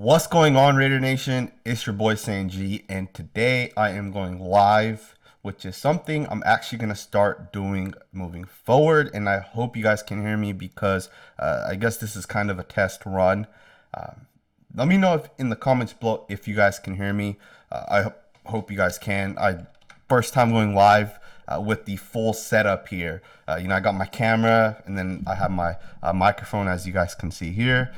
What's going on, Raider Nation? It's your boy Sanjit, and today I am going live, which is something I'm actually going to start doing moving forward. And I hope you guys can hear me because I guess this is kind of a test run. Let me know if in the comments below if you guys can hear me. Hope you guys can. First time going live with the full setup here. I got my camera and then I have my microphone, as you guys can see here.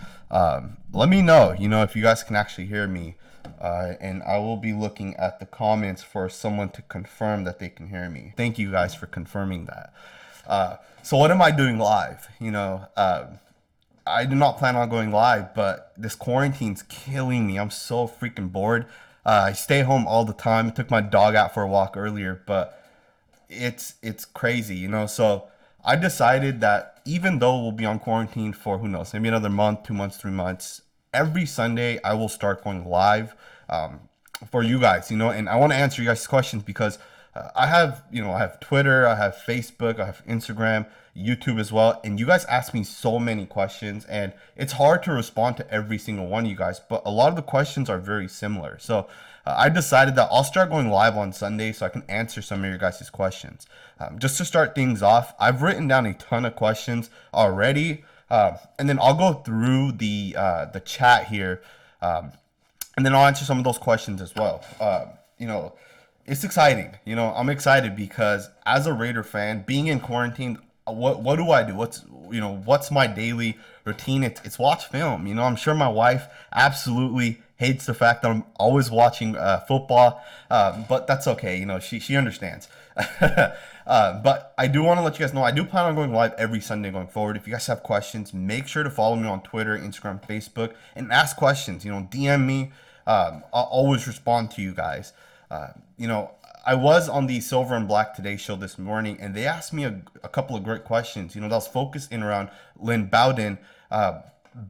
Let me know, if you guys can actually hear me. And I will be looking at the comments for someone to confirm that they can hear me. Thank you guys for confirming that. So what am I doing live? I did not plan on going live, but this quarantine's killing me. I'm so freaking bored. I stay home all the time. I took my dog out for a walk earlier, but it's crazy, So I decided that even though we'll be on quarantine for who knows, maybe another month, 2 months, 3 months, every Sunday I will start going live for you guys, and I want to answer you guys' questions because I have Twitter, I have Facebook, I have Instagram, YouTube as well, and you guys ask me so many questions, and it's hard to respond to every single one of you guys, but a lot of the questions are very similar. So I decided that I'll start going live on Sunday so I can answer some of your guys' questions. Just to start things off, I've written down a ton of questions already, and then I'll go through the chat here, and then I'll answer some of those questions as well. It's exciting. I'm excited because as a Raider fan, being in quarantine, what do I do? What's my daily routine? It's watch film. I'm sure my wife absolutely hates the fact that I'm always watching football, but that's okay. She understands. But I do want to let you guys know I do plan on going live every Sunday going forward. If you guys have questions, make sure to follow me on Twitter, Instagram, Facebook, and ask questions. DM me. I'll always respond to you guys. I was on the Silver and Black Today show this morning, and they asked me a couple of great questions. That was focused in around Lynn Bowden.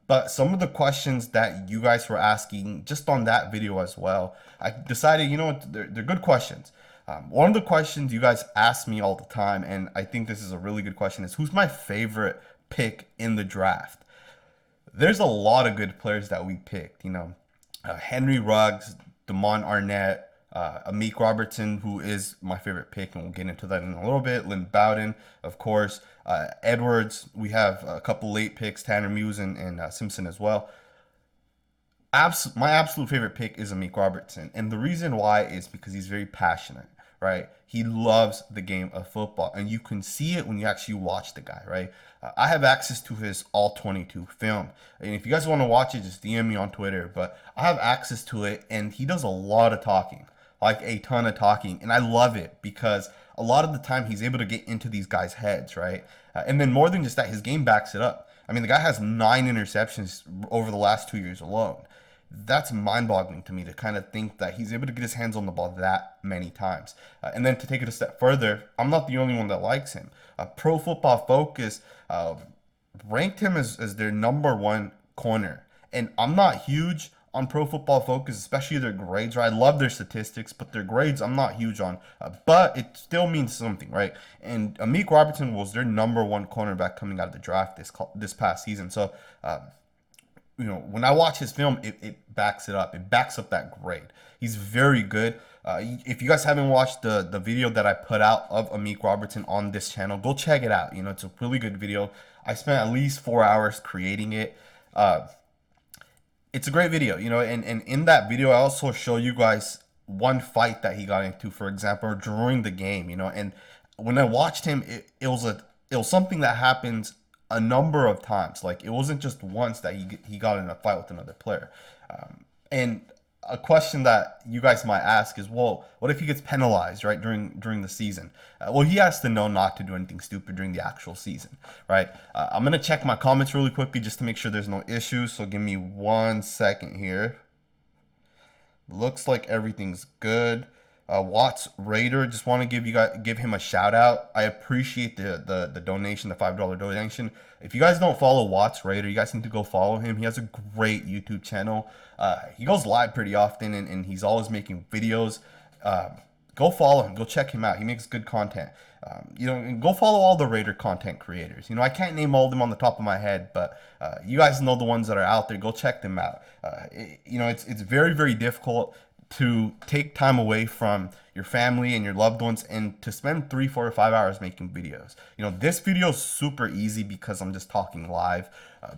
But some of the questions that you guys were asking just on that video as well, I decided, they're good questions. One of the questions you guys ask me all the time, and I think this is a really good question, is who's my favorite pick in the draft? There's a lot of good players that we picked, Henry Ruggs, Damon Arnett, Amik Robertson, who is my favorite pick, and we'll get into that in a little bit. Lynn Bowden, of course. Edwards, we have a couple late picks, Tanner Muse and Simpson as well. My absolute favorite pick is Amik Robertson, and the reason why is because he's very passionate, right? He loves the game of football, and you can see it when you actually watch the guy, right? I have access to his all 22 film, and if you guys want to watch it, just DM me on Twitter, but I have access to it, and he does a lot of talking, like a ton of talking, and I love it because a lot of the time he's able to get into these guys' heads, right? And then more than just that, his game backs it up. I mean, the guy has 9 interceptions over the last 2 years alone. That's mind-boggling to me to kind of think that he's able to get his hands on the ball that many times. And then to take it a step further, I'm not the only one that likes him. Pro Football Focus ranked him as their #1 corner. And I'm not huge on Pro Football Focus, especially their grades, right? I love their statistics, but their grades I'm not huge on. But it still means something, right? And Amik Robertson was their #1 cornerback coming out of the draft this past season. So, when I watch his film, it backs it up. It backs up that grade. He's very good. If you guys haven't watched the video that I put out of Amik Robertson on this channel, go check it out. It's a really good video. I spent at least 4 hours creating it. It's a great video, and in that video, I also show you guys one fight that he got into, for example, during the game, and when I watched him, it was something that happens a number of times. Like, it wasn't just once that he got in a fight with another player. And a question that you guys might ask is, well, what if he gets penalized, right, during the season? Well, he has to know not to do anything stupid during the actual season, right? I'm going to check my comments really quickly just to make sure there's no issues. So give me 1 second here. Looks like everything's good. Watts Raider, just want to give him a shout out. I appreciate the donation, the $5 donation. If you guys don't follow Watts Raider, you guys need to go follow him. He has a great YouTube channel. He goes live pretty often, and he's always making videos. Go follow him. Go check him out. He makes good content. And go follow all the Raider content creators. I can't name all of them on the top of my head, but you guys know the ones that are out there. Go check them out. It's very, very difficult to take time away from your family and your loved ones and to spend 3, 4, or 5 hours making videos. This video is super easy because I'm just talking live.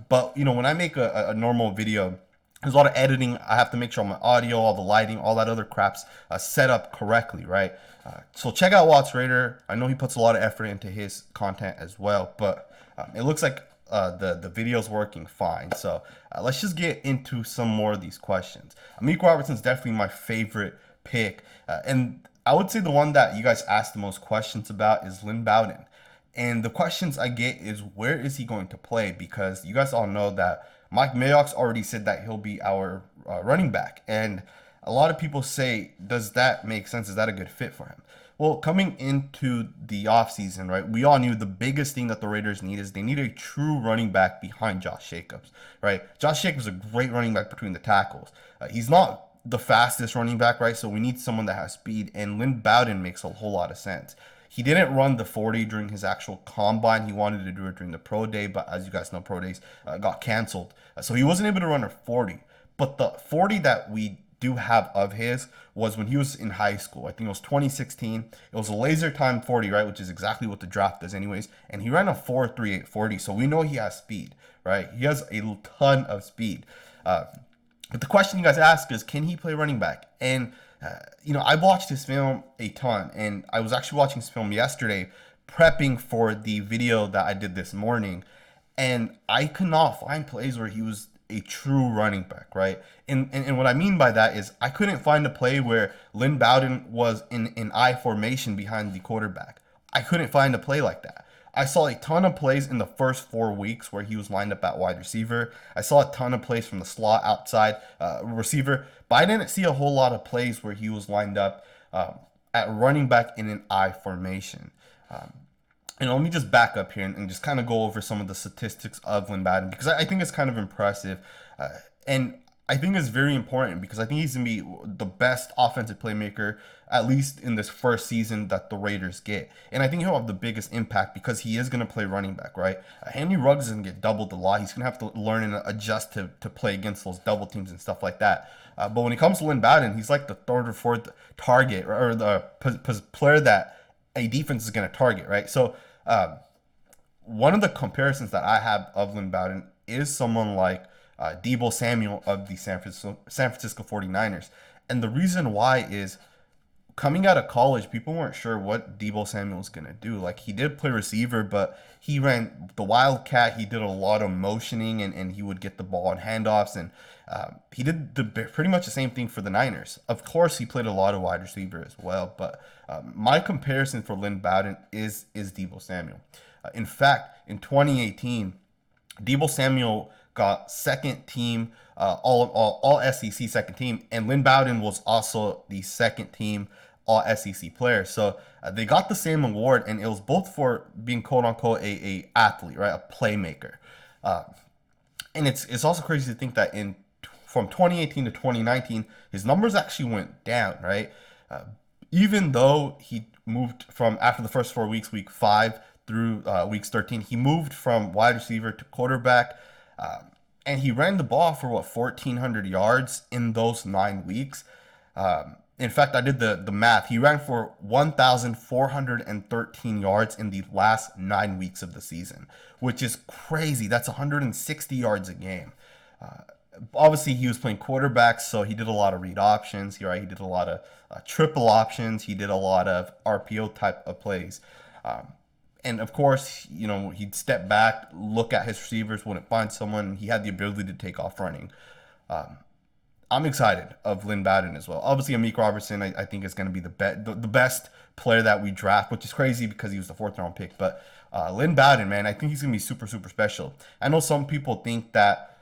But when I make a normal video, there's a lot of editing. I have to make sure my audio, all the lighting, all that other crap's set up correctly, right? So check out SanjitRaider. I know he puts a lot of effort into his content as well, but it looks like the video's working fine. So let's just get into some more of these questions. Amik Robertson's definitely my favorite pick. And I would say the one that you guys asked the most questions about is Lynn Bowden. And the questions I get is, where is he going to play? Because you guys all know that Mike Mayock's already said that he'll be our running back. And a lot of people say, does that make sense? Is that a good fit for him? Well, coming into the offseason, right, we all knew the biggest thing that the Raiders need is they need a true running back behind Josh Jacobs, right? Josh Jacobs is a great running back between the tackles. He's not the fastest running back, right? So we need someone that has speed, and Lynn Bowden makes a whole lot of sense. He didn't run the 40 during his actual combine. He wanted to do it during the pro day, but as you guys know, pro days got canceled. So he wasn't able to run a 40. But the 40 that we do have of his was when he was in high school. I think it was 2016. It was a laser time 40, right? Which is exactly what the draft does anyways. And he ran a 4.38 40. So we know he has speed, right? He has a ton of speed. But the question you guys ask is, can he play running back? And I watched his film a ton, and I was actually watching his film yesterday, prepping for the video that I did this morning, and I could not find plays where he was a true running back, right? And what I mean by that is I couldn't find a play where Lynn Bowden was in an I formation behind the quarterback. I couldn't find a play like that. I saw a ton of plays in the first 4 weeks where he was lined up at wide receiver. I saw a ton of plays from the slot outside receiver, but I didn't see a whole lot of plays where he was lined up at running back in an I formation. Let me just back up here and just kind of go over some of the statistics of Lynn Bowden, because I think it's kind of impressive. And I think it's very important because I think he's going to be the best offensive playmaker, at least in this first season that the Raiders get. And I think he'll have the biggest impact because he is going to play running back, right? Henry Ruggs is going to get doubled a lot. He's going to have to learn and adjust to play against those double teams and stuff like that. But when it comes to Lynn Bowden, he's like the third or fourth target, or the player that a defense is going to target, right? So one of the comparisons that I have of Lynn Bowden is someone like Deebo Samuel of the San Francisco 49ers. And the reason why is, coming out of college, people weren't sure what Deebo Samuel was going to do. Like, he did play receiver, but he ran the Wildcat. He did a lot of motioning, and he would get the ball on handoffs. And he did pretty much the same thing for the Niners. Of course, he played a lot of wide receiver as well. But my comparison for Lynn Bowden is Deebo Samuel. In fact, in 2018, Deebo Samuel got second team, all SEC second team, and Lynn Bowden was also the second team all SEC player. So they got the same award, and it was both for being quote unquote a athlete, right, a playmaker. And it's also crazy to think that from 2018 to 2019, his numbers actually went down, right? Even though he moved from, after the first 4 weeks, week 5 through weeks 13, he moved from wide receiver to quarterback. And he ran the ball for 1,400 yards in those 9 weeks. In fact, I did the math. He ran for 1,413 yards in the last 9 weeks of the season, which is crazy. That's 160 yards a game. Obviously, he was playing quarterback, so he did a lot of read options. Right? He did a lot of triple options. He did a lot of RPO type of plays. And of course, he'd step back, look at his receivers, wouldn't find someone. He had the ability to take off running. I'm excited of Lynn Bowden as well. Obviously, Amik Robertson, I think, is going to be the best player that we draft, which is crazy because he was the 4th round pick. But Lynn Bowden, man, I think he's going to be super, super special. I know some people think that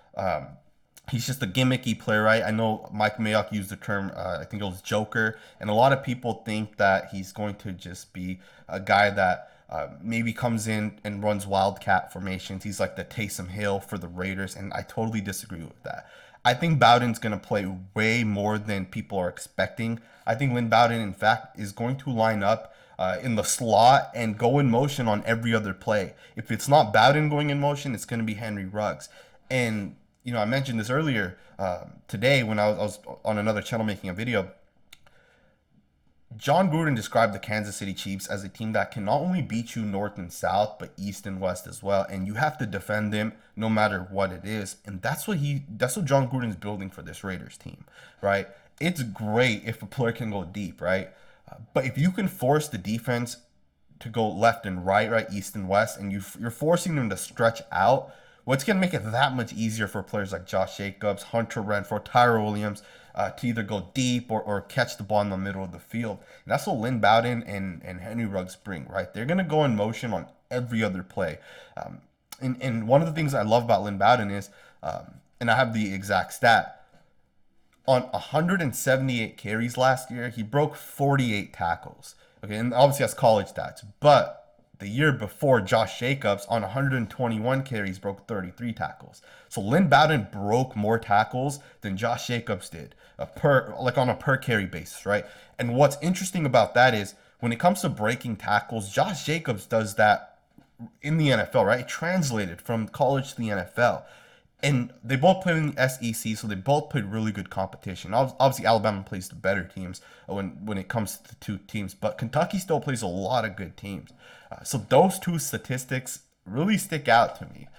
he's just a gimmicky player, right? I know Mike Mayock used the term, I think it was Joker. And a lot of people think that he's going to just be a guy that maybe comes in and runs wildcat formations. He's like the Taysom Hill for the Raiders, and I totally disagree with that. I think Bowden's going to play way more than people are expecting. I think Lynn Bowden, in fact, is going to line up in the slot and go in motion on every other play. If it's not Bowden going in motion, it's going to be Henry Ruggs. And I mentioned this earlier today when I was on another channel making a video. John Gruden described the Kansas City Chiefs as a team that can not only beat you north and south, but east and west as well. And you have to defend them no matter what it is. And that's what John Gruden's building for this Raiders team, right? It's great if a player can go deep, right? But if you can force the defense to go left and right, east and west, and you're forcing them to stretch out, what's going to make it that much easier for players like Josh Jacobs, Hunter Renfrow, Tyra Williams to either go deep or catch the ball in the middle of the field. And that's what Lynn Bowden and Henry Ruggs bring, right? They're going to go in motion on every other play. And one of the things I love about Lynn Bowden is, and I have the exact stat, on 178 carries last year, he broke 48 tackles. Okay, and obviously that's college stats. But the year before, Josh Jacobs on 121 carries broke 33 tackles. So Lynn Bowden broke more tackles than Josh Jacobs did, on a per carry basis, right? And what's interesting about that is when it comes to breaking tackles, Josh Jacobs does that in the NFL, right? It translated from college to the NFL. And they both played in the SEC, so they both played really good competition. Obviously, Alabama plays the better teams when it comes to the two teams, but Kentucky still plays a lot of good teams. So those two statistics really stick out to me.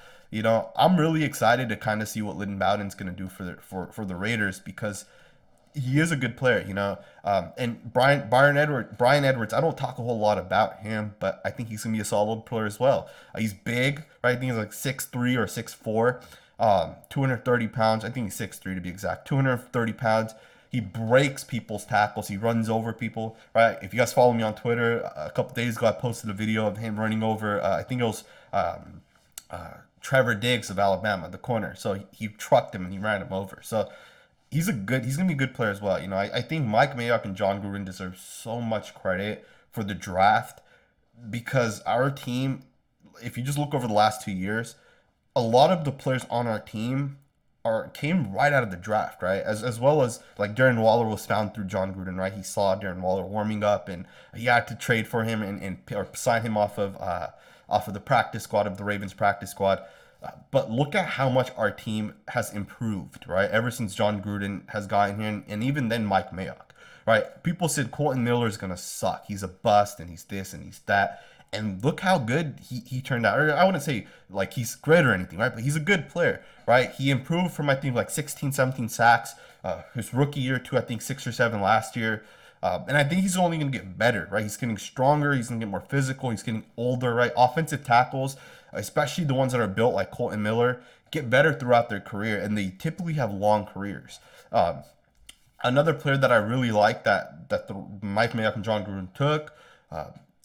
I'm really excited to kind of see what Lynn Bowden's going to do for the Raiders, because he is a good player, and Brian Edwards, I don't talk a whole lot about him, but I think he's going to be a solid player as well. He's big, right? I think he's like 6'3" or 6'4". 230 pounds. I think he's 6'3" to be exact. 230 pounds. He breaks people's tackles. He runs over people, right? If you guys follow me on Twitter, a couple days ago, I posted a video of him running over, I think it was Trevor Diggs of Alabama, the corner. So he trucked him and he ran him over. So he's going to be a good player as well. I think Mike Mayock and John Gruden deserve so much credit for the draft, because our team, if you just look over the last 2 years, a lot of the players on our team came right out of the draft, right? As well as like Darren Waller was found through John Gruden, right? He saw Darren Waller warming up, and he had to trade for him or sign him off of the practice squad, of the Ravens practice squad. But look at how much our team has improved, right? Ever since John Gruden has gotten here, and even then Mike Mayock, right? People said Colton Miller is gonna suck. He's a bust, and he's this and he's that. And look how good he turned out. Or I wouldn't say like he's great or anything, right? But he's a good player, right? He improved from, I think, like 16, 17 sacks his rookie year to, I think, 6 or 7 last year. And I think he's only going to get better, right? He's getting stronger. He's going to get more physical. He's getting older, right? Offensive tackles, especially the ones that are built like Colton Miller, get better throughout their career. And they typically have long careers. Another player that I really like that the Mike Mayock and John Gruden took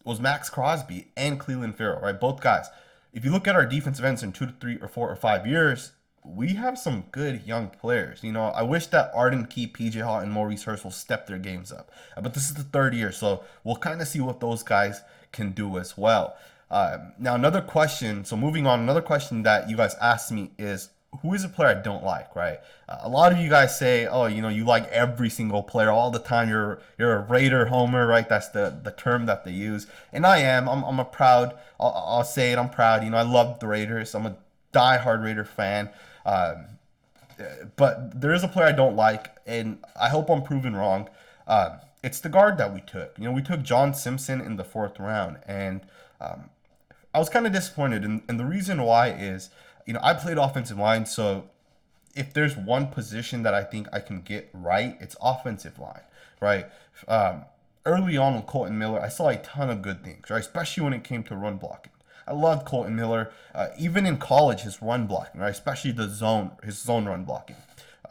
was Max Crosby and Cleveland Farrell, right? Both guys. If you look at our defensive ends in 2 to 3 or 4 or 5 years, we have some good young players. I wish that Arden Key, PJ Hall, and Maurice Hurst will step their games up. But this is the third year, so we'll kind of see what those guys can do as well. Now, another question. So moving on, another question that you guys asked me is, who is a player I don't like, right? A lot of you guys say, oh, you like every single player all the time. You're a Raider homer, right? That's the term that they use. And I am. I'm a proud, I'll say it, I'm proud. I love the Raiders. I'm a diehard Raider fan. But there is a player I don't like, and I hope I'm proven wrong. It's the guard that we took. We took John Simpson in the 4th round, and I was kind of disappointed. And the reason why is, I played offensive line, so if there's one position that I think I can get right, it's offensive line, right? Early on with Colton Miller, I saw a ton of good things, right? Especially when it came to run blocking. I loved Colton Miller, even in college, his run blocking, right? Especially his zone run blocking.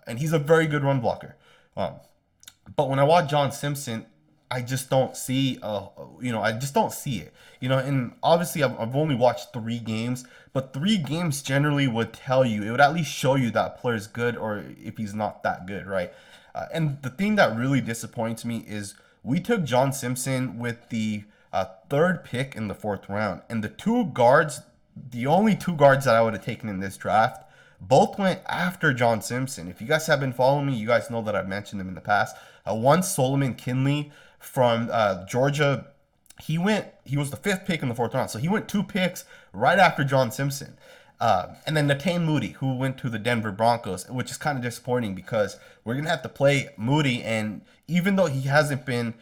And he's a very good run blocker. But when I watch John Simpson, I just don't see, I just don't see it. And obviously I've only watched 3 games, but 3 games generally would tell you, it would at least show you that player's good or if he's not that good, right? And the thing that really disappoints me is we took John Simpson with the 3rd pick in the 4th round. And the only 2 guards that I would have taken in this draft, both went after John Simpson. If you guys have been following me, you guys know that I've mentioned them in the past. One, Solomon Kinley from Georgia. He was the fifth pick in the fourth round, so he went two picks right after John Simpson. And then Nathan Moody, who went to the Denver Broncos, which is kind of disappointing because we're gonna have to play Moody, and even though he hasn't been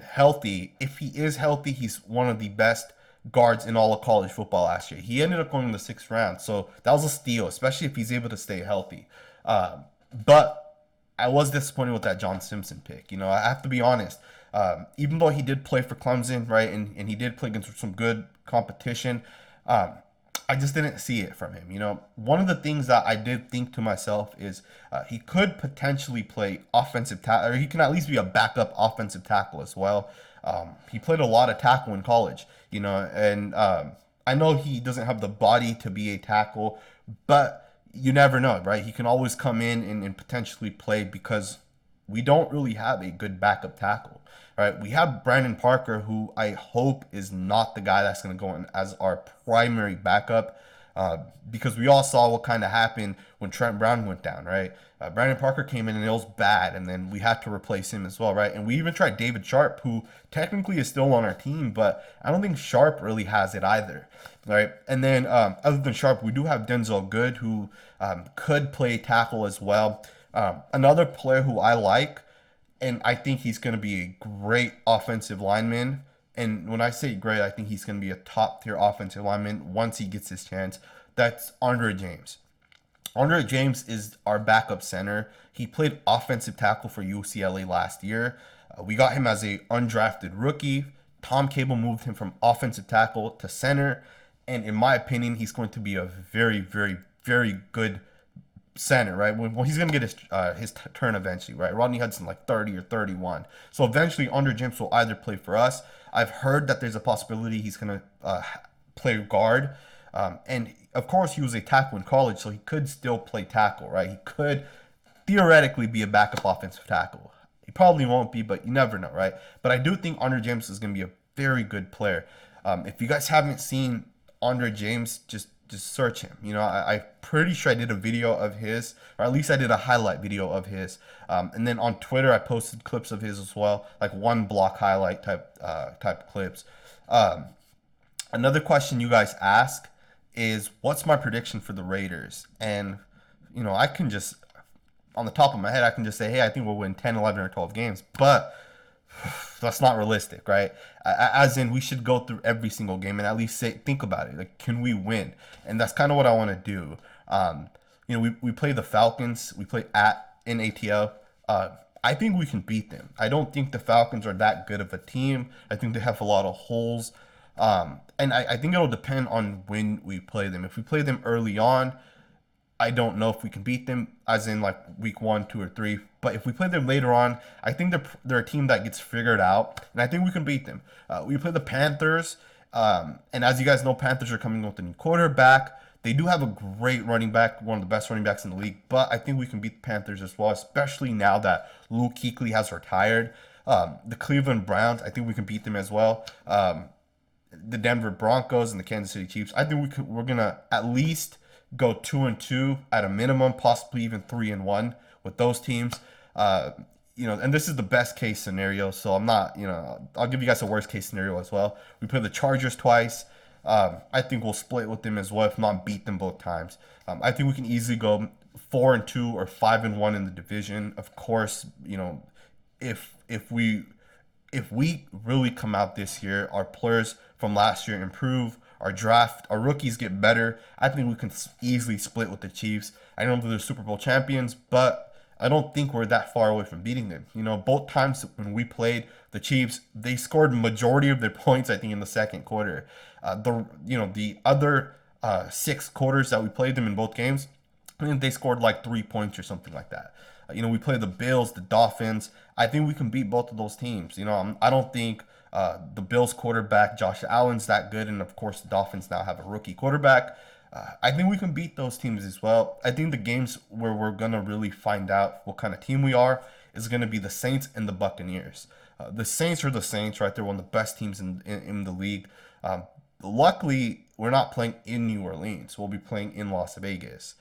healthy, if he is healthy, he's one of the best guards in all of college football last year. He ended up going in the sixth round, so that was a steal, especially if he's able to stay healthy. But I was disappointed with that John Simpson pick. I have to be honest. Even though he did play for Clemson, right, and he did play against some good competition, um, I just didn't see it from him. One of the things that I did think to myself is he could potentially play offensive tackle, or he can at least be a backup offensive tackle as well. He played a lot of tackle in college, and I know he doesn't have the body to be a tackle, but you never know, right? He can always come in and potentially play because we don't really have a good backup tackle, right? We have Brandon Parker, who I hope is not the guy that's going to go in as our primary backup, because we all saw what kind of happened when Trent Brown went down, right? Brandon Parker came in and it was bad, and then we had to replace him as well, right? And we even tried David Sharp, who technically is still on our team, but I don't think Sharp really has it either, right? And then other than Sharp, we do have Denzel Good, who could play tackle as well. Another player who I like, and I think he's going to be a great offensive lineman. And when I say great, I think he's going to be a top tier offensive lineman once he gets his chance. That's Andre James. Andre James is our backup center. He played offensive tackle for UCLA last year. We got him as a undrafted rookie. Tom Cable moved him from offensive tackle to center. And in my opinion, he's going to be a very, very, very good center, right? Well, he's gonna get his turn eventually, right? Rodney Hudson like 30 or 31, so eventually Andre James will either play for us. I've heard that there's a possibility he's gonna play guard, and of course he was a tackle in college, so he could still play tackle, right? He could theoretically be a backup offensive tackle. He probably won't be, but you never know, right? But I do think Andre James is gonna be a very good player. If you guys haven't seen Andre James, just search him. I'm pretty sure I did a video of his, or at least I did a highlight video of his. And then on Twitter, I posted clips of his as well, like one block highlight type clips. Another question you guys ask is, what's my prediction for the Raiders? And I can just, on the top of my head, I can just say, hey, I think we'll win 10, 11, or 12 games. But that's not realistic, right? As in, we should go through every single game and at least think about it. Like, can we win? And that's kind of what I want to do. We play the Falcons. We play in ATL. I think we can beat them. I don't think the Falcons are that good of a team. I think they have a lot of holes. And I think it'll depend on when we play them. If we play them early on, I don't know if we can beat them, as in like week 1, 2, or 3. But if we play them later on, I think they're a team that gets figured out, and I think we can beat them. We play the Panthers, and as you guys know, Panthers are coming with a new quarterback. They do have a great running back, one of the best running backs in the league, but I think we can beat the Panthers as well, especially now that Luke Kuechly has retired. The Cleveland Browns, I think we can beat them as well. The Denver Broncos and the Kansas City Chiefs, I think we're gonna at least go 2-2 at a minimum, possibly even 3-1 with those teams. And this is the best case scenario, so I'm not, I'll give you guys a worst case scenario as well. We play the Chargers twice. I think we'll split with them as well, if not beat them both times. I think we can easily go 4-2 or 5-1 in the division. Of course, if we really come out this year, our players from last year improve, our rookies get better, I think we can easily split with the Chiefs. I know they're Super Bowl champions, but I don't think we're that far away from beating them. Both times when we played the Chiefs, they scored majority of their points, I think, in the second quarter. The other 6 quarters that we played them in both games, I think they scored like 3 points or something like that. We play the Bills, the Dolphins. I think we can beat both of those teams. I don't think the Bills quarterback Josh Allen's that good, and of course the Dolphins now have a rookie quarterback. I think we can beat those teams as well. I think the games where we're gonna really find out what kind of team we are is gonna be the Saints and the Buccaneers. The Saints are the Saints, right? They're one of the best teams in the league. Luckily, we're not playing in New Orleans. We'll be playing in Las Vegas,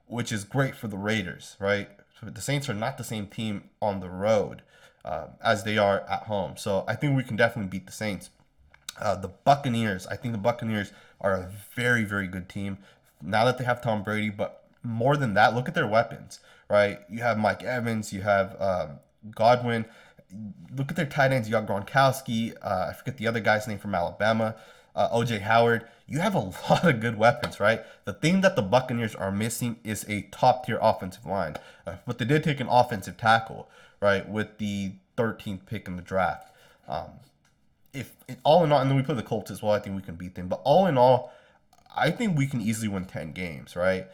which is great for the Raiders, right? So the Saints are not the same team on the road. as they are at home. So I think we can definitely beat the Saints. The Buccaneers, I think the Buccaneers are a very, very good team now that they have Tom Brady. But more than that, look at their weapons, right? You have Mike Evans, you have Godwin. Look at their tight ends. You got Gronkowski. I forget the other guy's name from Alabama. OJ Howard. You have a lot of good weapons, right? The thing that the Buccaneers are missing is a top tier offensive line. But they did take an offensive tackle, right, with the 13th pick in the draft. If all in all, and then we play the Colts as well, I think we can beat them. But all in all, I think we can easily win 10 games, right?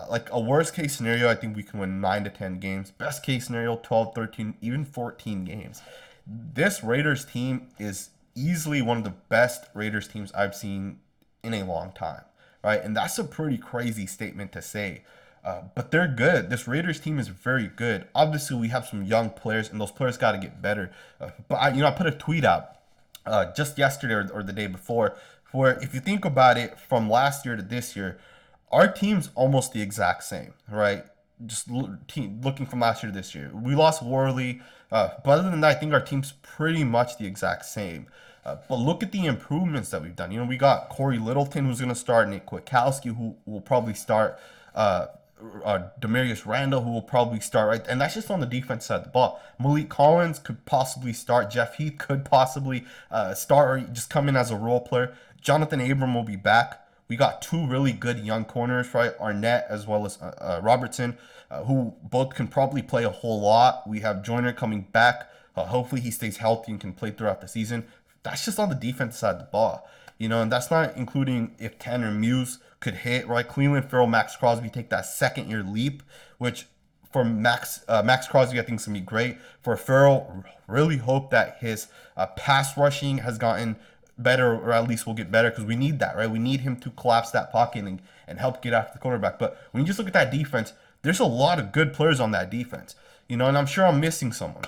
Like a worst case scenario, I think we can win 9 to 10 games. Best case scenario, 12, 13, even 14 games. This Raiders team is easily one of the best Raiders teams I've seen in a long time, right? And that's a pretty crazy statement to say. But they're good. This Raiders team is very good. Obviously, we have some young players, and those players got to get better. But I put a tweet out just yesterday or the day before, where if you think about it, from last year to this year, our team's almost the exact same, right? Just looking from last year to this year, we lost Worley, but other than that, I think our team's pretty much the exact same. But look at the improvements that we've done. We got Corey Littleton who's going to start, Nick Kwiatkowski who will probably start, Demarius Randall who will probably start, right? And that's just on the defense side of the ball. Malik Collins could possibly start. Jeff Heath could possibly start or just come in as a role player. Jonathan Abram will be back. We got two really good young corners, right? Arnett as well as Robertson, who both can probably play a whole lot. We have Joyner coming back. Hopefully he stays healthy and can play throughout the season. That's just on the defense side of the ball. And that's not including if Tanner Muse could hit, right? Cleveland Farrell, Max Crosby take that second year leap, which for Max Crosby, I think is going to be great. For Farrell, really hope that his pass rushing has gotten better, or at least will get better, because we need that, right? We need him to collapse that pocket and help get after the quarterback. But when you just look at that defense, there's a lot of good players on that defense, and I'm sure I'm missing someone.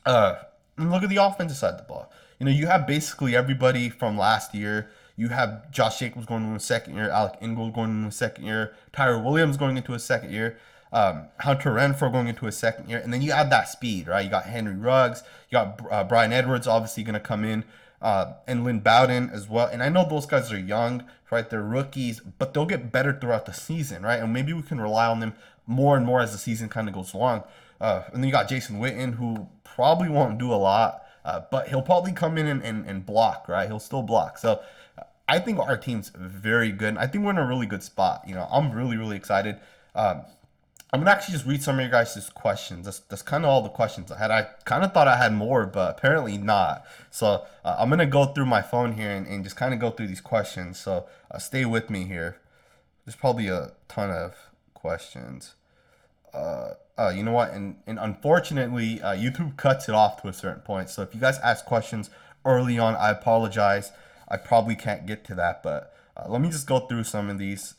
And look at the offensive side of the ball. You have basically everybody from last year. You have Josh Jacobs going into his second year, Alec Ingold going into his second year, Tyler Williams going into his second year, Hunter Renfrow going into his second year, and then you add that speed, right? You got Henry Ruggs, you got Brian Edwards obviously going to come in, and Lynn Bowden as well. And I know those guys are young, right? They're rookies, but they'll get better throughout the season, right? And maybe we can rely on them more and more as the season kind of goes along. And then you got Jason Witten, who probably won't do a lot, but he'll probably come in and block, right? He'll still block. So I think our team's very good. I think we're in a really good spot. I'm really, really excited. I'm going to actually just read some of your guys' questions. That's kind of all the questions I had. I kind of thought I had more, but apparently not. So I'm going to go through my phone here and just kind of go through these questions. So stay with me here. There's probably a ton of questions. You know what? And unfortunately, YouTube cuts it off to a certain point. So if you guys ask questions early on, I apologize. I probably can't get to that, but let me just go through some of these.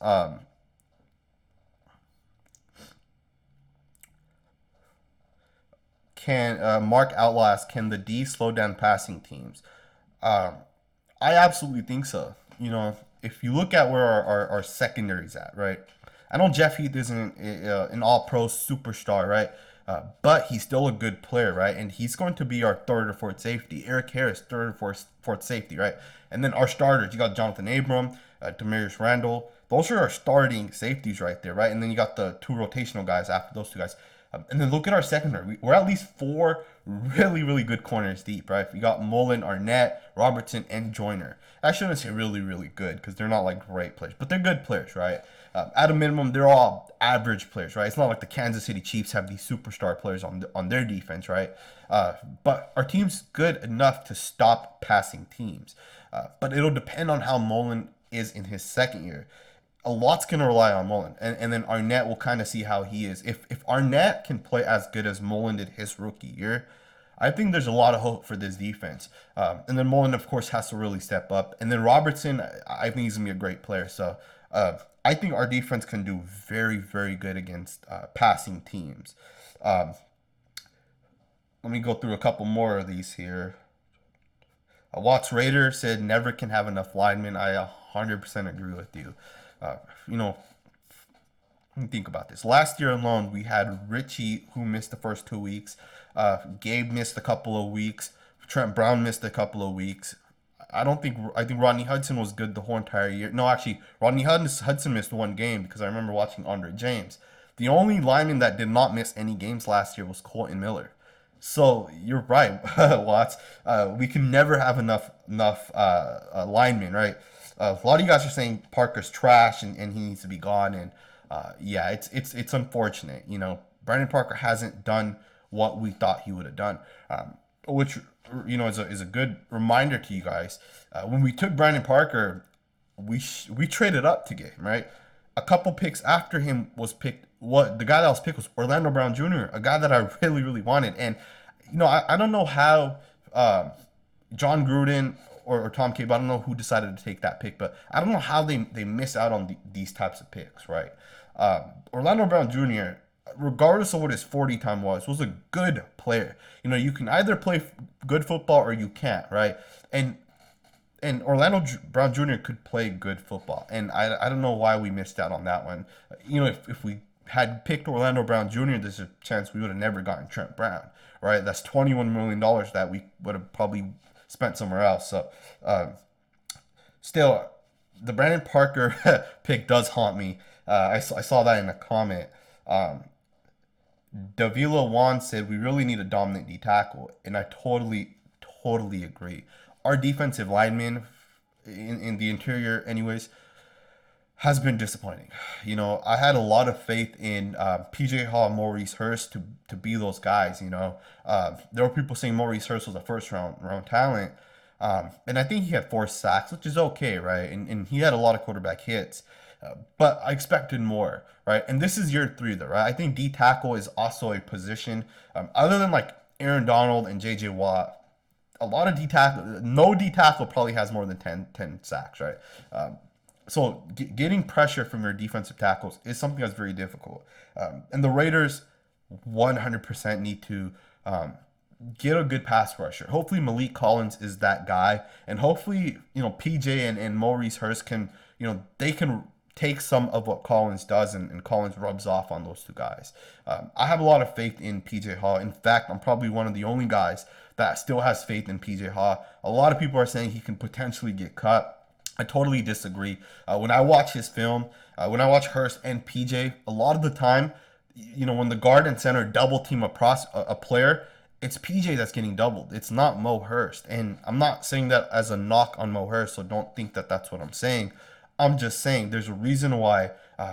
Can Mark Outlast, can the D slow down passing teams? I absolutely think so. If you look at where our secondary's at, right? I know Jeff Heath isn't an all-pro superstar, right? But he's still a good player, right? And he's going to be our third or fourth safety. Eric Harris, third or fourth safety, right? And then our starters, you got Jonathan Abram, Demarius Randall. Those are our starting safeties right there, right? And then you got the two rotational guys after those two guys. And then look at our secondary. We're at least four really, really good corners deep, right? We got Mullen, Arnett, Robertson, and Joyner. I shouldn't say really, really good because they're not like great players, but they're good players, right? At a minimum, they're all average players, right? It's not like the Kansas City Chiefs have these superstar players on their defense, right? But our team's good enough to stop passing teams. But it'll depend on how Mullen is in his second year. A lot's going to rely on Mullen. And then Arnett will kind of see how he is. If Arnett can play as good as Mullen did his rookie year, I think there's a lot of hope for this defense. And then Mullen, of course, has to really step up. And then Robertson, I think he's going to be a great player. So I think our defense can do very, very good against passing teams. Let me go through a couple more of these here. Watts Raider said never can have enough linemen. I 100% agree with you. Think about this. Last year alone, we had Richie who missed the first 2 weeks. Gabe missed a couple of weeks. Trent Brown missed a couple of weeks. I think Rodney Hudson was good the whole entire year. No, actually, Hudson missed one game because I remember watching Andre James. The only lineman that did not miss any games last year was Colton Miller. So you're right, Watts. We can never have enough linemen, right? A lot of you guys are saying Parker's trash and he needs to be gone, and yeah, it's unfortunate. Brandon Parker hasn't done what we thought he would have done, which is a good reminder to you guys. When we took Brandon Parker, we traded up to get him, right. A couple picks after him was picked. What the guy that was picked was Orlando Brown Jr., a guy that I really wanted, and I don't know how John Gruden or Tom Cable, I don't know who decided to take that pick, but I don't know how they miss out on these types of picks, right? Orlando Brown Jr., regardless of what his 40 time was a good player. You can either play good football or you can't, right? And Brown Jr. could play good football, and I don't know why we missed out on that one. If we had picked Orlando Brown Jr., there's a chance we would have never gotten Trent Brown, right? That's $21 million that we would have probably spent somewhere else. So, still, the Brandon Parker pick does haunt me. I saw that in a comment. Davila Juan said we really need a dominant D tackle, and I totally agree. Our defensive lineman in the interior, anyways, has been disappointing. I had a lot of faith in PJ Hall and Maurice Hurst to be those guys. There were people saying Maurice Hurst was a first round talent, and I think he had 4 sacks, which is okay, right? And he had a lot of quarterback hits. But I expected more, right? And this is year 3, though, right? I think D tackle is also a position, other than like Aaron Donald and J.J. Watt. A lot of no D tackle probably has more than 10 sacks, right? So getting pressure from your defensive tackles is something that's very difficult. And the Raiders 100% need to get a good pass rusher. Hopefully Malik Collins is that guy, and hopefully PJ and Maurice Hurst can they can take some of what Collins does, and Collins rubs off on those 2 guys. I have a lot of faith in PJ Hall. In fact, I'm probably one of the only guys that still has faith in PJ Hall. A lot of people are saying he can potentially get cut. I totally disagree. When I watch his film, when I watch Hurst and PJ, a lot of the time, when the guard and center double team a player, it's PJ that's getting doubled. It's not Mo Hurst. And I'm not saying that as a knock on Mo Hurst, so don't think that that's what I'm saying. I'm just saying there's a reason why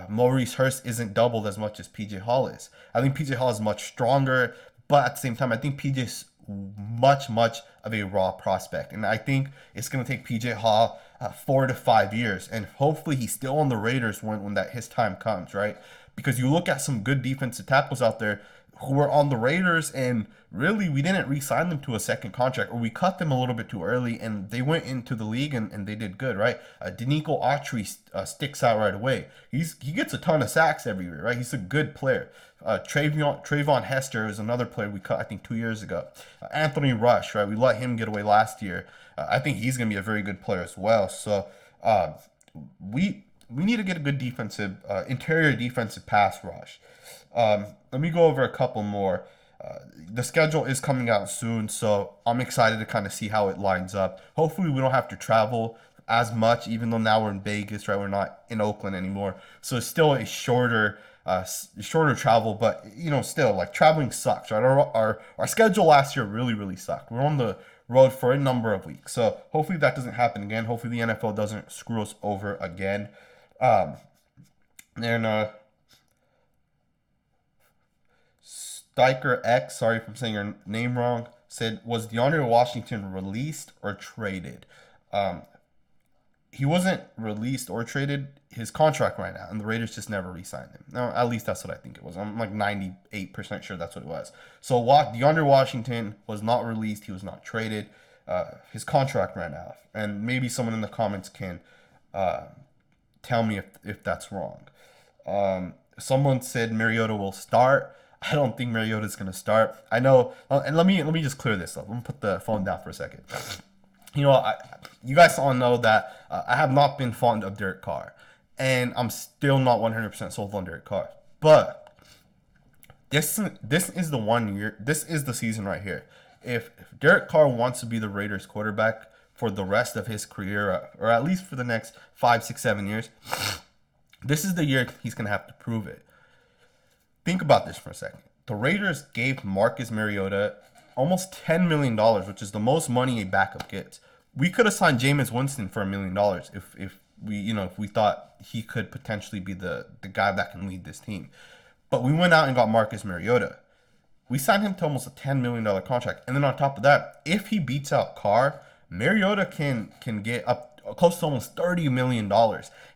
Maurice Hurst isn't doubled as much as PJ Hall is. I think PJ Hall is much stronger, but at the same time, I think PJ's much of a raw prospect. And I think it's going to take PJ Hall 4 to 5 years. And hopefully he's still on the Raiders when his time comes, right? Because you look at some good defensive tackles out there who were on the Raiders, and really we didn't re-sign them to a second contract, or we cut them a little bit too early, and they went into the league and they did good, right? Danico Autry sticks out right away. He gets a ton of sacks every year, right? He's a good player. Trayvon Hester is another player we cut, I think, 2 years ago. Anthony Rush, right? We let him get away last year. I think he's going to be a very good player as well. So we need to get a good interior defensive pass rush. Let me go over a couple more. The schedule is coming out soon, so I'm excited to kind of see how it lines up. Hopefully we don't have to travel as much, even though now we're in Vegas, right? We're not in Oakland anymore. So it's still a shorter travel, but still, like, traveling sucks, right? Our schedule last year really sucked. We're on the road for a number of weeks. So hopefully that doesn't happen again. Hopefully the NFL doesn't screw us over again. And Steiker X, sorry if I'm saying your name wrong, said, was DeAndre Washington released or traded? He wasn't released or traded. His contract ran out, and the Raiders just never re-signed him. No, at least that's what I think it was. I'm like 98% sure that's what it was. So DeAndre Washington was not released. He was not traded. His contract ran out. And maybe someone in the comments can tell me if that's wrong. Someone said Mariota will start. I don't think Mariota's going to start. I know, and let me just clear this up. Let me put the phone down for a second. You guys all know that I have not been fond of Derek Carr. and I'm still not 100% sold on Derek Carr. But this is the 1 year. This is the season right here. If Derek Carr wants to be the Raiders quarterback for the rest of his career, or at least for the next 5, 6, 7 years, this is the year he's gonna have to prove it. Think about this for a second. The Raiders gave Marcus Mariota almost $10 million, which is the most money a backup gets. We could have signed Jameis Winston for $1 million if we thought he could potentially be the guy that can lead this team. But we went out and got Marcus Mariota. We signed him to almost a $10 million contract. And then on top of that, if he beats out Carr, Mariota can get up close to almost $30 million.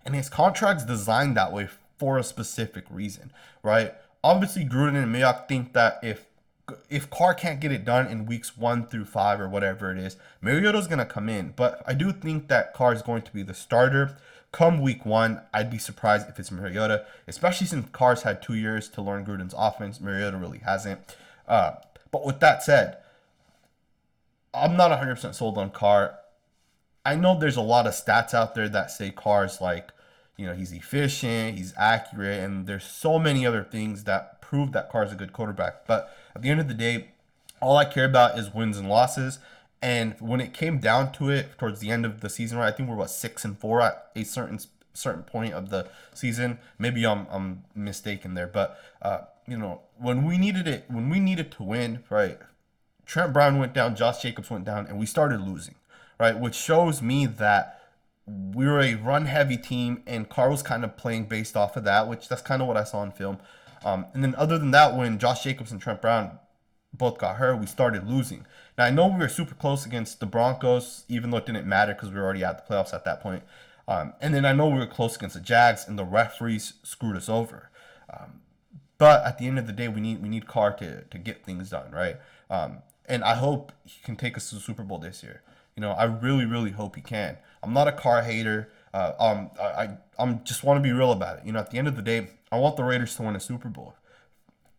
And his contract's designed that way for a specific reason, right? Obviously, Gruden and Mayock think that if Carr can't get it done in weeks 1 through 5 or whatever it is, Mariota's going to come in. But I do think that Carr is going to be the starter. Come week 1, I'd be surprised if it's Mariota, especially since Carr's had 2 years to learn Gruden's offense. Mariota really hasn't. But with that said, I'm not 100% sold on Carr. I know there's a lot of stats out there that say Carr's like, he's efficient, he's accurate, and there's so many other things that prove that Carr's a good quarterback. But at the end of the day, all I care about is wins and losses. And when it came down to it towards the end of the season, right, I think we're 6-4 at a certain point of the season. Maybe I'm mistaken there, but when we needed to win, right, Trent Brown went down, Josh Jacobs went down, and we started losing, right, which shows me that we were a run-heavy team, and Carr was kind of playing based off of that, which that's kind of what I saw in film. And then other than that, when Josh Jacobs and Trent Brown both got hurt, we started losing. Now, I know we were super close against the Broncos, even though it didn't matter because we were already at the playoffs at that point. And then I know we were close against the Jags, and the referees screwed us over. But at the end of the day, we need Carr to get things done, right? And I hope he can take us to the Super Bowl this year. I really, really hope he can. I'm not a Carr hater. I'm just want to be real about it. At the end of the day, I want the Raiders to win a Super Bowl.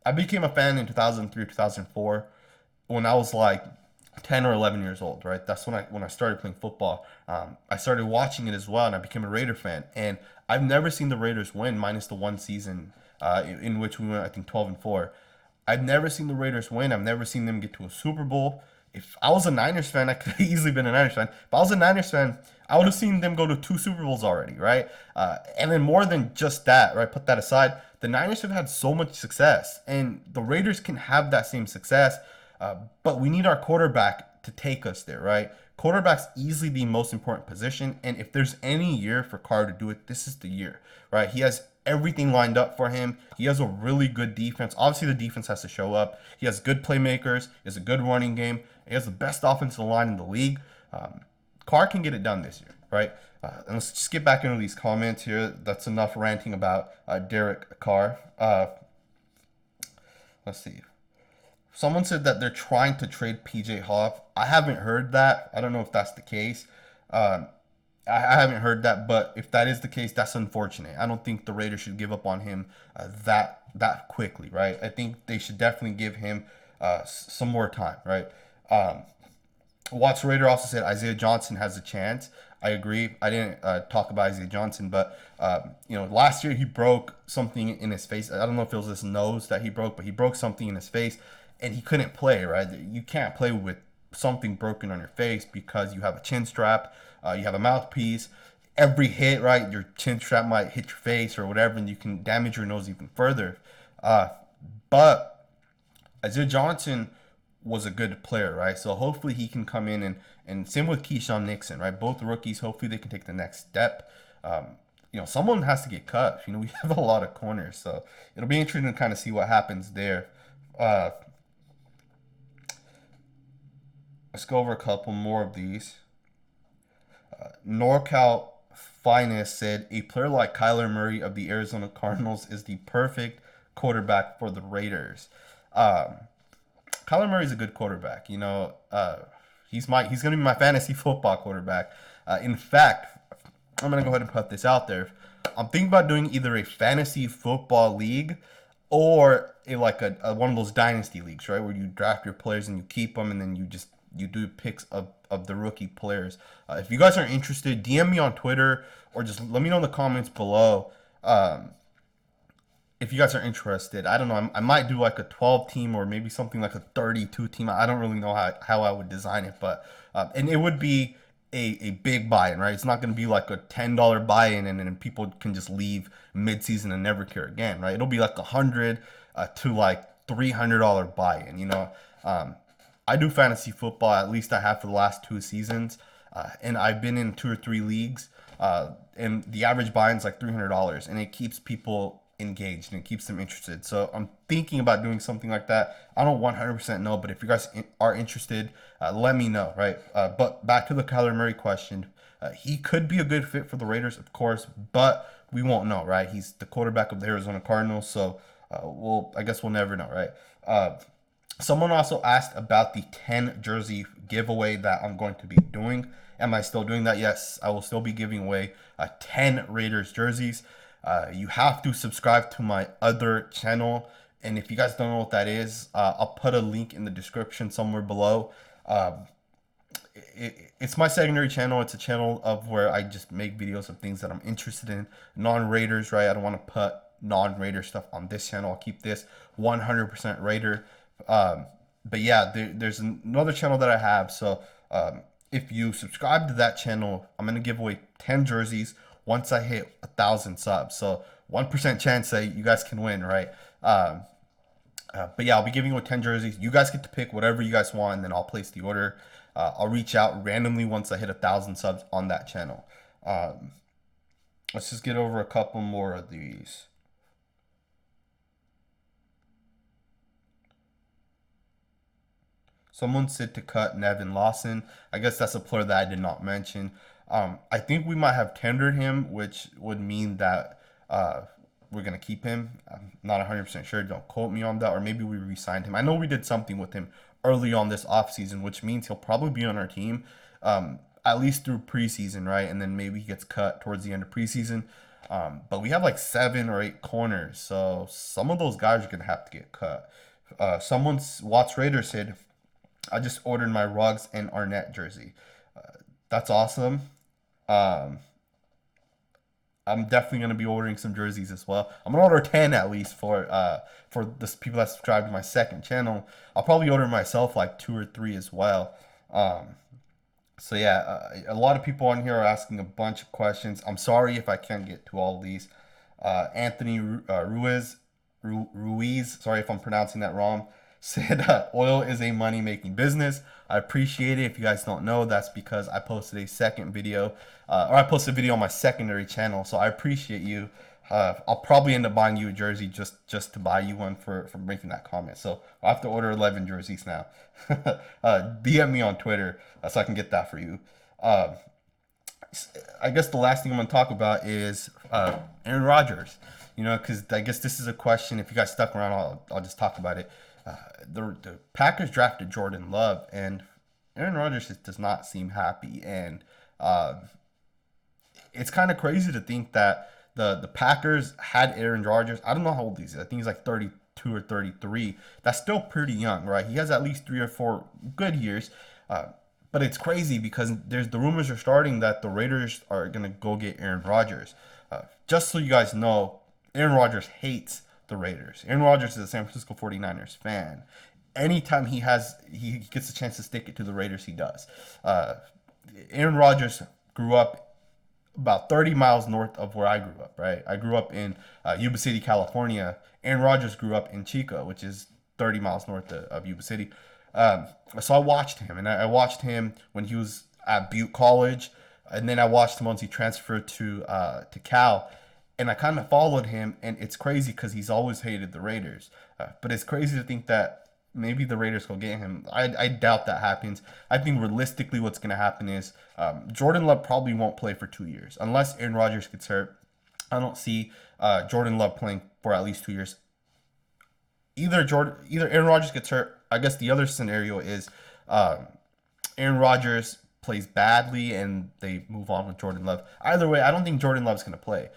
I became a fan in 2003, 2004 when I was like 10 or 11 years old, right? That's when I started playing football. I started watching it as well, and I became a Raider fan. And I've never seen the Raiders win, minus the one season in which we went, I think, 12-4. I've never seen the Raiders win. I've never seen them get to a Super Bowl. If I was a Niners fan, I could have easily been a Niners fan. If I was a Niners fan, I would have seen them go to 2 Super Bowls already, right? And then more than just that, right? Put that aside. The Niners have had so much success, and the Raiders can have that same success, but we need our quarterback to take us there, right? Quarterback's easily the most important position, and if there's any year for Carr to do it, this is the year, right? He has everything lined up for him. He has a really good defense. Obviously, the defense has to show up. He has good playmakers. He has a good running game. He has the best offensive line in the league. Carr can get it done this year, right? And let's just get back into these comments here. That's enough ranting about Derek Carr. Let's see. Someone said that they're trying to trade PJ Hoff. I haven't heard that. I don't know if that's the case. I haven't heard that, but if that is the case, that's unfortunate. I don't think the Raiders should give up on him that quickly, right? I think they should definitely give him some more time, right? Watts Raider also said Isaiah Johnson has a chance. I agree. I didn't talk about Isaiah Johnson, but last year he broke something in his face. I don't know if it was his nose that he broke, but he broke something in his face, and he couldn't play, right? You can't play with something broken on your face because you have a chin strap, you have a mouthpiece. Every hit, right, your chin strap might hit your face or whatever, and you can damage your nose even further. But Isaiah Johnson was a good player, right? So hopefully he can come in and same with Keyshawn Nixon, right? Both rookies, hopefully they can take the next step. Someone has to get cut. We have a lot of corners, so it'll be interesting to kind of see what happens there. Let's go over a couple more of these. NorCal Finest said a player like Kyler Murray of the Arizona Cardinals is the perfect quarterback for the Raiders. Kyler Murray's a good quarterback. He's going to be my fantasy football quarterback. In fact, I'm going to go ahead and put this out there. I'm thinking about doing either a fantasy football league or one of those dynasty leagues, right, where you draft your players and you keep them, and then you just you do picks of the rookie players. If you guys are interested, DM me on Twitter or just let me know in the comments below. If you guys are interested, I don't know. I might do like a 12 team or maybe something like a 32 team. I don't really know how I would design it, but and it would be a big buy-in, right? It's not going to be like a $10 buy-in and then people can just leave mid-season and never care again, right? It'll be like 100 to like $300 buy-in. I do fantasy football. At least I have for the last 2 seasons, and I've been in 2 or 3 leagues, and the average buy-in is like $300, and it keeps people engaged and it keeps them interested. So I'm thinking about doing something like that. I don't 100% know, but if you guys are interested, let me know, right? But back to the Kyler Murray question. He could be a good fit for the Raiders, of course, but we won't know, right? He's the quarterback of the Arizona Cardinals, so I guess we'll never know, right? Someone also asked about the 10 jersey giveaway that I'm going to be doing. Am I still doing that? Yes, I will still be giving away 10 Raiders jerseys. You have to subscribe to my other channel, and if you guys don't know what that is, I'll put a link in the description somewhere below. It's my secondary channel. It's a channel of where I just make videos of things that I'm interested in, non-Raiders, right? I don't want to put non-Raider stuff on this channel. I'll keep this 100% Raider. But yeah, there's another channel that I have. So if you subscribe to that channel, I'm gonna give away 10 jerseys once I hit 1,000 subs. So 1% chance that you guys can win, right? But yeah, I'll be giving away 10 jerseys. You guys get to pick whatever you guys want, and then I'll place the order. I'll reach out randomly once I hit 1,000 subs on that channel. Let's just get over a couple more of these. Someone said to cut Nevin Lawson. I guess that's a player that I did not mention. I think we might have tendered him, which would mean that we're going to keep him. I'm not 100% sure. Don't quote me on that. Or maybe we re-signed him. I know we did something with him early on this offseason, which means he'll probably be on our team at least through preseason, right? And then maybe he gets cut towards the end of preseason. But we have like 7 or 8 corners. So some of those guys are going to have to get cut. Watts Raider said, I just ordered my Ruggs and Arnett jersey. That's awesome. I'm definitely gonna be ordering some jerseys as well. I'm gonna order 10 at least for the people that subscribe to my second channel. I'll probably order myself like 2 or 3 as well. So yeah, a lot of people on here are asking a bunch of questions. I'm sorry if I can't get to all of these. Anthony Ruiz, sorry if I'm pronouncing that wrong, said oil is a money-making business. I appreciate it. If you guys don't know, that's because I posted a second video, or I posted a video on my secondary channel. So I appreciate you. I'll probably end up buying you a jersey just to buy you one for making that comment. So I'll have to order 11 jerseys now. DM me on Twitter so I can get that for you. I guess the last thing I'm going to talk about is Aaron Rodgers. Because I guess this is a question. If you guys stuck around, I'll just talk about it. The Packers drafted Jordan Love, and Aaron Rodgers just does not seem happy. And it's kind of crazy to think that the Packers had Aaron Rodgers. I don't know how old he is. I think he's like 32 or 33. That's still pretty young, right? He has at least 3 or 4 good years. But it's crazy because the rumors are starting that the Raiders are going to go get Aaron Rodgers. Just so you guys know, Aaron Rodgers hates the Raiders. Aaron Rodgers is a San Francisco 49ers fan. Anytime he gets a chance to stick it to the Raiders, he does. Aaron Rodgers grew up about 30 miles north of where I grew up, right? I grew up in Yuba City, California. Aaron Rodgers grew up in Chico, which is 30 miles north of Yuba City. So I watched him, and I watched him when he was at Butte College, and then I watched him once he transferred to Cal. And I kind of followed him, and it's crazy because he's always hated the Raiders. But it's crazy to think that maybe the Raiders will get him. I doubt that happens. I think realistically what's going to happen is Jordan Love probably won't play for 2 years. Unless Aaron Rodgers gets hurt, I don't see Jordan Love playing for at least 2 years. Either Aaron Rodgers gets hurt. I guess the other scenario is Aaron Rodgers plays badly and they move on with Jordan Love. Either way, I don't think Jordan Love's going to play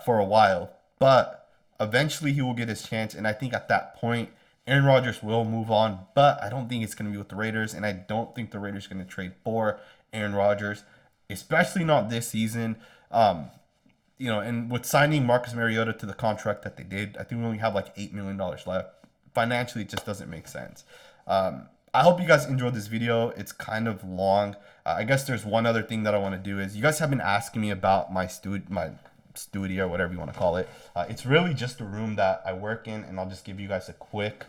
for a while, but eventually he will get his chance. And I think at that point, Aaron Rodgers will move on, but I don't think it's going to be with the Raiders, and I don't think the Raiders are going to trade for Aaron Rodgers, especially not this season. And with signing Marcus Mariota to the contract that they did, I think we only have like $8 million left. Financially, it just doesn't make sense. I hope you guys enjoyed this video. It's kind of long. I guess there's one other thing that I want to do is you guys have been asking me about my studio, whatever you want to call it. It's really just a room that I work in, and I'll just give you guys a quick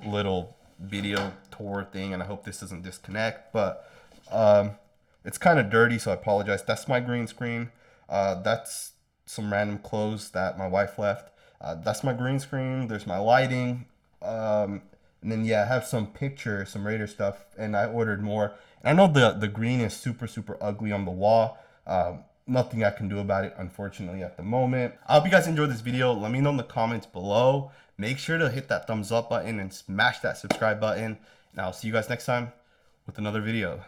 little video tour thing, and I hope this doesn't disconnect, but it's kind of dirty, so I apologize. That's my green screen. That's some random clothes that my wife left. That's my green screen. There's my lighting. And then yeah, I have some pictures, some Raider stuff, and I ordered more. And I know the green is super ugly on the wall. Nothing I can do about it, unfortunately, at the moment. I hope you guys enjoyed this video. Let me know in the comments below. Make sure to hit that thumbs up button and smash that subscribe button. And I'll see you guys next time with another video.